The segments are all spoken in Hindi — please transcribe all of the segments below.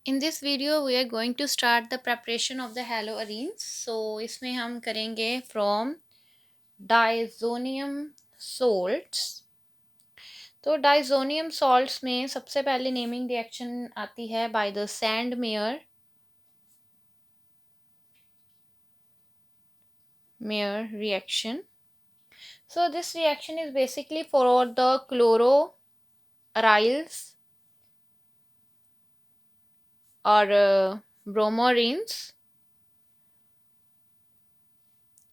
In this video we are going to start the preparation of the haloarenes. So इसमें हम करेंगे from diazonium salts. तो डाइजोनियम सॉल्ट्स में सबसे पहले नेमिंग रिएक्शन आती है by the Sandmeyer mayor reaction. So this reaction is basically for the chloroaryls or bromorenes.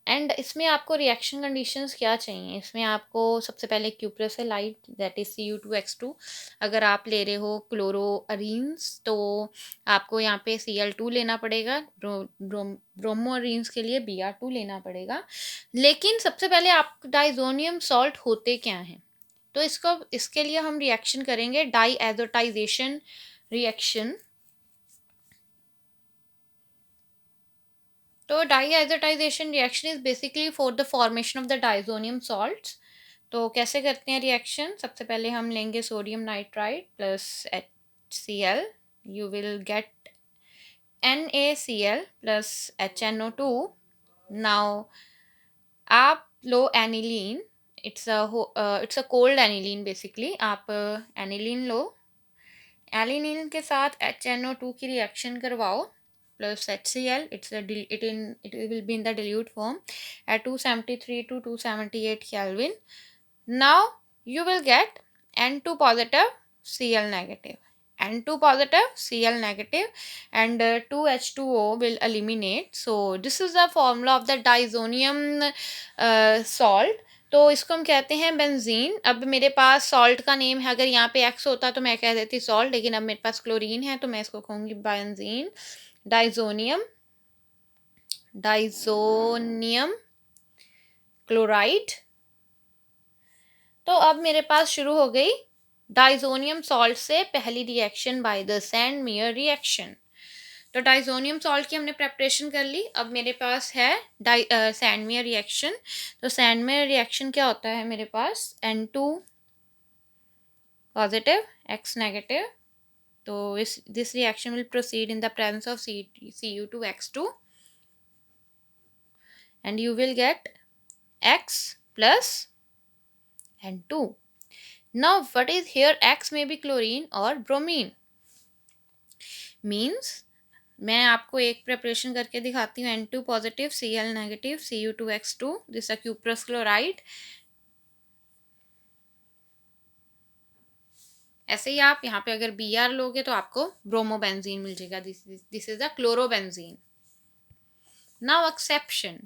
And इसमें आपको रिएक्शन कंडीशंस क्या चाहिए? इसमें आपको सबसे पहले क्यूप्रोसेलाइट दैट इज़ Cu2X2 अगर आप ले रहे हो क्लोरोअरीन्स तो आपको यहाँ पे Cl2 लेना पड़ेगा, ब्रोमोअरीन्स के लिए Br2 लेना पड़ेगा। लेकिन सबसे पहले आप डाइजोनियम सॉल्ट होते क्या हैं? तो इसके लिए हम रिएक्शन करेंगे डाईएज़ोटाइजेशन रिएक्शन। तो diazotization reaction is basically for the formation of the diazonium salts. तो कैसे करते हैं रिएक्शन? सबसे पहले हम लेंगे sodium nitride plus HCl, you will get NaCl plus HNO2। Now आप लो aniline, it's a cold aniline basically. आप एनिलीन लो, एलिनीन के साथ HNO2 की रिएक्शन करवाओ plus HCl. It will be in the dilute form at 273 to 278 Kelvin. Now you will get N2 positive Cl negative, N2 positive Cl negative, and 2H2O will eliminate. So this is the formula of the diazonium salt. तो इसको हम कहते हैं बेंजीन। अब मेरे पास सॉल्ट का नेम है, अगर यहाँ पे एक्स होता तो मैं कह देती सॉल्ट, लेकिन अब मेरे पास क्लोरीन है तो मैं इसको कहूँगी बेंजीन। Diazonium diazonium chloride. तो अब मेरे पास शुरू हो गई डाइजोनियम सॉल्ट से पहली reaction by the Sandmeyer reaction. तो डाइजोनियम सॉल्ट की हमने प्रेपरेशन कर ली। अब मेरे पास है सैंडमेयर रिएक्शन। तो सैंडमेयर रिएक्शन क्या होता है? मेरे पास N2 पॉजिटिव X नेगेटिव। तो this reaction will proceed in the presence of Cu2X2 and you will get X plus N2. Now what is here? X may be chlorine or bromine. Means मैं आपको एक प्रिपरेशन करके दिखाती हूँ। N2 positive Cl negative Cu2X2, this a cuprous chloride. ऐसे ही आप यहाँ पे अगर Br लोगे तो आपको ब्रोमोबेंजीन मिल जाएगा। This is the chlorobenzene. Now exception.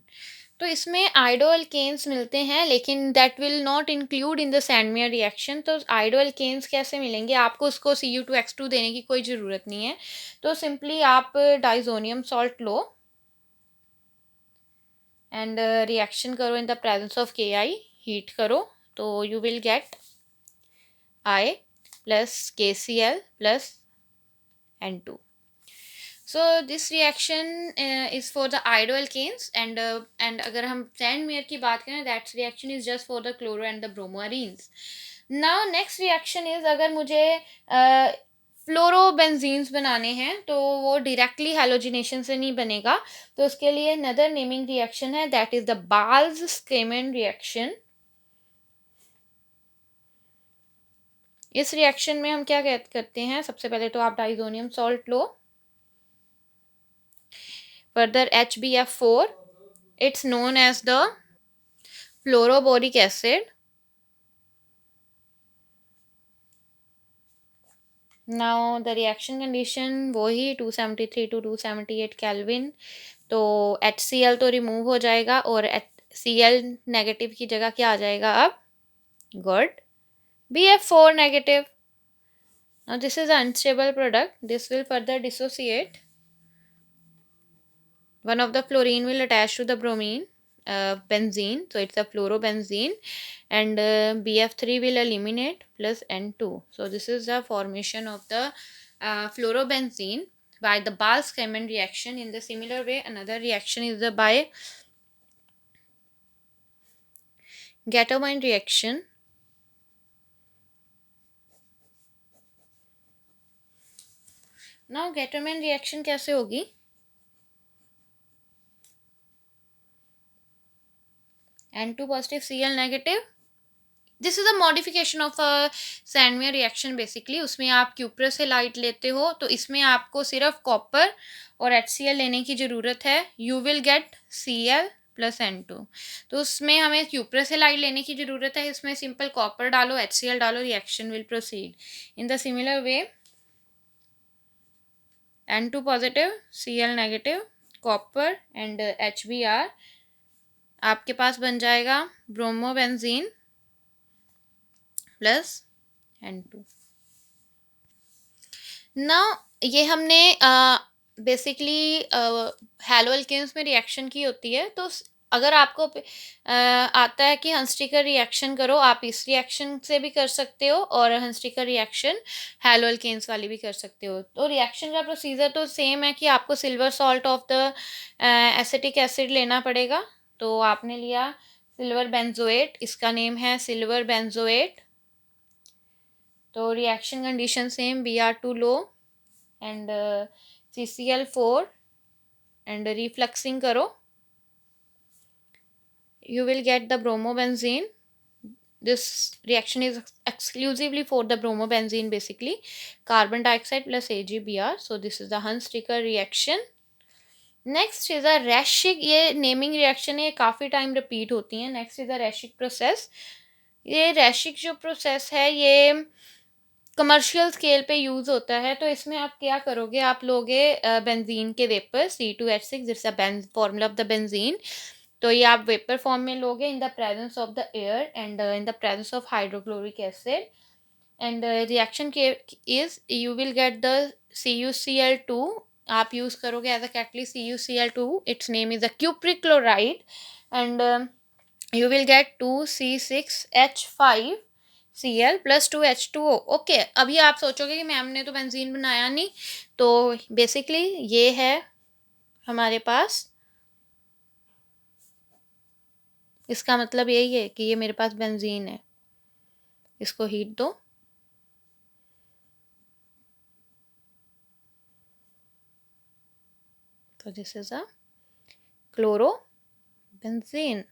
तो इसमें आइडोअल्केन्स मिलते हैं, लेकिन that will not include in the Sandmeyer reaction. तो आइडोअल्केन्स कैसे मिलेंगे? आपको उसको Cu2X2 देने की कोई ज़रूरत नहीं है। तो सिंपली आप डाइजोनियम सॉल्ट लो एंड रिएक्शन करो in the presence of Ki, heat करो तो you will get I plus KCl plus N2. So this reaction is for the iodoalkanes, and अगर हम सैंडमेयर की बात करें that reaction is just for the chloro and the bromoarenes. Now next reaction is अगर मुझे फ्लोरोबेंजीन्स बनाने हैं तो वो डायरेक्टली हैलोजिनेशन से नहीं बनेगा। तो उसके लिए अनदर नेमिंग रिएक्शन है, दैट इज द बाल्ज-स्केमन रिएक्शन। इस रिएक्शन में हम क्या करते हैं? सबसे पहले तो आप diazonium salt low, further HbF4, it's known as the fluoroboric acid. Now the reaction condition वही 273 to 278 Kelvin। तो HCl तो रिमूव हो जाएगा और Cl नेगेटिव की जगह क्या आ जाएगा अब? Good, BF4 negative. Now this is an unstable product. This will further dissociate. One of the fluorine will attach to the bromine, benzene, so it's a fluorobenzene, and BF3 will eliminate plus N2. So this is the formation of the fluorobenzene by the Bals-Kreiman reaction. In the similar way, another reaction is the by Gattermine reaction. Now Gattermann reaction कैसे होगी? N2 positive Cl negative. This is a modification of a Sandmeyer reaction basically. उसमें आप क्यूप्रस से लाइट लेते हो, तो इसमें आपको सिर्फ कॉपर और HCl लेने की ज़रूरत है। You will gate Cl plus N2। तो उसमें हमें क्यूप्रस से लाइट लेने की ज़रूरत है, इसमें सिंपल कॉपर डालो, HCl डालो, reaction will proceed in the similar way. N2 positive Cl negative copper and HBr, आपके पास बन जाएगा ब्रोमोबेंजीन प्लस N2। ना ये हमने बेसिकली हैलो अल्केन्स में रिएक्शन की होती है। तो अगर आपको आता है कि हंस्टिकर रिएक्शन करो, आप इस रिएक्शन से भी कर सकते हो और हंस्टिकर रिएक्शन हैलो अल्केन्स वाली भी कर सकते हो। तो रिएक्शन का प्रोसीजर तो सेम है कि आपको silver salt of the acetic acid लेना पड़ेगा। तो आपने लिया सिल्वर बेंजोएट, इसका नेम है सिल्वर बेंजोएट। तो reaction condition same, Br2 low and CCl4 and refluxing करो, you will get the bromobenzene. This reaction is exclusively for the bromobenzene basically, carbon dioxide plus AgBr. So this is the Hunts-Ticker reaction. Next is a Raschig, ये नेमिंग रिएक्शन है, ये काफ़ी टाइम रिपीट होती हैं। Next is a Raschig process. ये रैशिक जो प्रोसेस है ये कमर्शियल स्केल पे यूज़ होता है। तो इसमें आप क्या करोगे, आप लोगे बेंजीन के vapour C2H6, this a formula of the benzene. तो ये आप वेपर फॉर्म में लोगे in the presence of the air and in the presence of hydrochloric acid and reaction के is you will get the CuCl2। आप यूज़ करोगे as a catalyst CuCl2, its name is a cupric chloride and you will get 2C6H5Cl plus 2H2O। Okay, अभी आप सोचोगे कि मैम ने तो बेंजीन बनाया नहीं। तो बेसिकली ये है हमारे पास, इसका मतलब यही है कि ये मेरे पास बेंजीन है। इसको हीट दो, तो this is a chloro benzene.